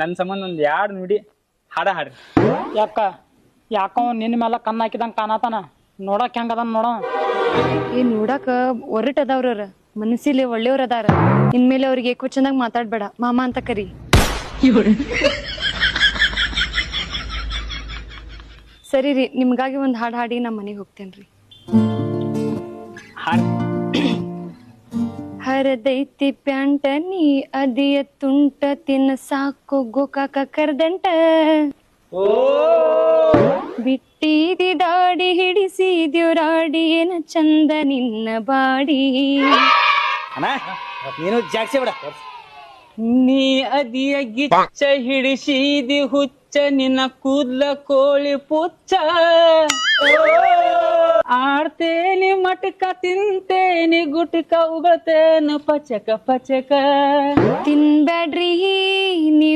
ನನ್ನ ಸಂಬಂಧ ಒಂದ್ 2 ನುಡಿ ಹಾಡ್ರಿ. ಯಾಕ ನಿನ್ನ ಮೇಲೆ ಕಣ್ಣು ಹಾಕಿದಂಗ ಕಾಣತಾನ, ನೋಡಕ್ ಹೆಂಗದ ನೋಡ. ನೋಡಾಕ ಒರಟ್ ಅದಾವ್ರ, ಮನಸ್ಸಿಲಿ ಒಳ್ಳೆಯವ್ರ ಅದಾರ. ಇನ್ಮೇಲೆ ಅವ್ರಿಗೆ ಏಕೋ ಚಂದಾಗ ಮಾತಾಡ್ಬೇಡ, ಮಾಮ ಅಂತ ಕರಿ. ಸರಿ ರೀ, ನಿಮ್ಗಾಗಿ ಒಂದ್ ಹಾಡ್ ಹಾಡಿ ನಮ್ ಮನೆಗೆ ಹೋಗ್ತೇನ್ರಿ. ಹರದೈತಿ ಪ್ಯಾಂಟ ನೀ ಅದಿಯ ತುಂಟ, ತಿನ್ನ ಸಾಕು ಗೋಕಾಕ ಕರ್ದಂಟ. ಬಿಟ್ಟಿದಿ ದಾಡಿ ಹಿಡಿಸಿದ್ಯೋರಾಡಿ, ಏನ ಚಂದ ನಿನ್ನ ಬಾಡಿ. ನೀನು ಜಾಗ್ಸೆ ಬಿಡ. ನೀ ಅದಿಯ ಗಿಚ್ಚ ಹಿಡಿಸಿದಿ ಹುಚ್ಚ, ನಿನ್ನ ಕೂದ್ಲ ಕೋಳಿ ಪುಚ್ಚ. ಆಡ್ತೇನಿ ಮಟಕ ತಿಂತೇನಿ ಗುಟಕ, ಉಗಳ್ತೇನ ಪಚಕ ಪಚಕ. ತಿನ್ಬ್ಯಾಡ್ರಿ ನೀವು